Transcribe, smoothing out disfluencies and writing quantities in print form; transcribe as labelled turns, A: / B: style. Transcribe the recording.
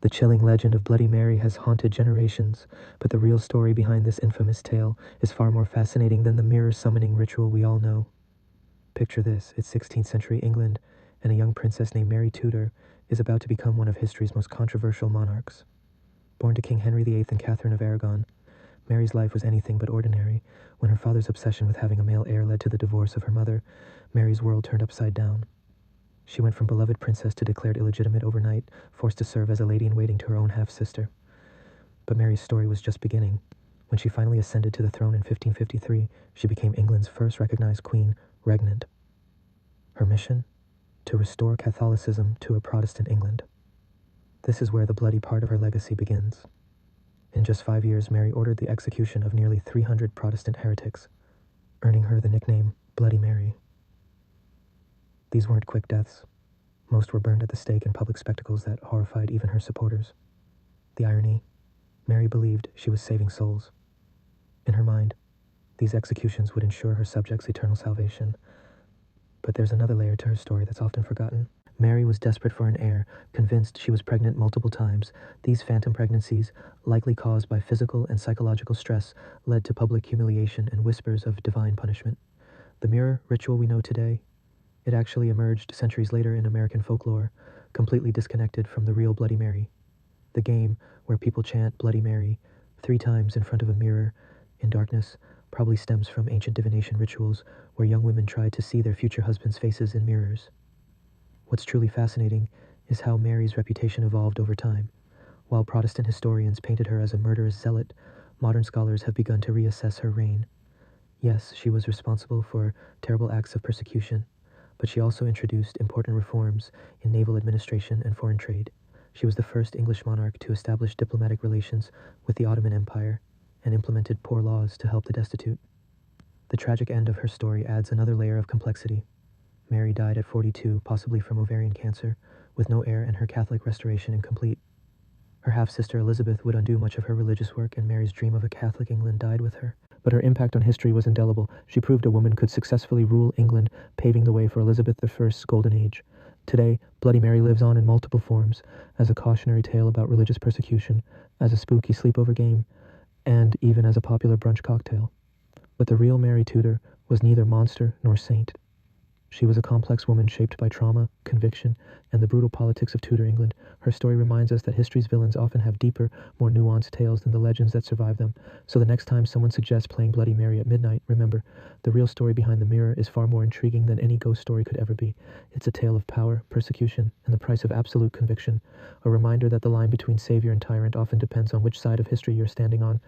A: The chilling legend of Bloody Mary has haunted generations, but the real story behind this infamous tale is far more fascinating than the mirror summoning ritual we all know. Picture this, it's 16th century England, and a young princess named Mary Tudor is about to become one of history's most controversial monarchs. Born to King Henry VIII and Catherine of Aragon, Mary's life was anything but ordinary. When her father's obsession with having a male heir led to the divorce of her mother, Mary's world turned upside down. She went from beloved princess to declared illegitimate overnight, forced to serve as a lady-in-waiting to her own half-sister. But Mary's story was just beginning. When she finally ascended to the throne in 1553, she became England's first recognized queen, regnant. Her mission? To restore Catholicism to a Protestant England. This is where the bloody part of her legacy begins. In just 5 years, Mary ordered the execution of nearly 300 Protestant heretics, earning her the nickname Bloody Mary. These weren't quick deaths. Most were burned at the stake in public spectacles that horrified even her supporters. The irony? Mary believed she was saving souls. In her mind, these executions would ensure her subjects' eternal salvation. But there's another layer to her story that's often forgotten. Mary was desperate for an heir, convinced she was pregnant multiple times. These phantom pregnancies, likely caused by physical and psychological stress, led to public humiliation and whispers of divine punishment. The mirror ritual we know today, it actually emerged centuries later in American folklore, completely disconnected from the real Bloody Mary. The game, where people chant Bloody Mary 3 times in front of a mirror in darkness, probably stems from ancient divination rituals where young women tried to see their future husbands' faces in mirrors. What's truly fascinating is how Mary's reputation evolved over time. While Protestant historians painted her as a murderous zealot, modern scholars have begun to reassess her reign. Yes, she was responsible for terrible acts of persecution, but she also introduced important reforms in naval administration and foreign trade. She was the first English monarch to establish diplomatic relations with the Ottoman Empire and implemented poor laws to help the destitute. The tragic end of her story adds another layer of complexity. Mary died at 42, possibly from ovarian cancer, with no heir and her Catholic restoration incomplete. Her half-sister Elizabeth would undo much of her religious work, and Mary's dream of a Catholic England died with her. But her impact on history was indelible. She proved a woman could successfully rule England, paving the way for Elizabeth I's golden age. Today, Bloody Mary lives on in multiple forms, as a cautionary tale about religious persecution, as a spooky sleepover game, and even as a popular brunch cocktail. But the real Mary Tudor was neither monster nor saint. She was a complex woman shaped by trauma, conviction, and the brutal politics of Tudor England. Her story reminds us that history's villains often have deeper, more nuanced tales than the legends that survive them. So the next time someone suggests playing Bloody Mary at midnight, remember, the real story behind the mirror is far more intriguing than any ghost story could ever be. It's a tale of power, persecution, and the price of absolute conviction. A reminder that the line between savior and tyrant often depends on which side of history you're standing on.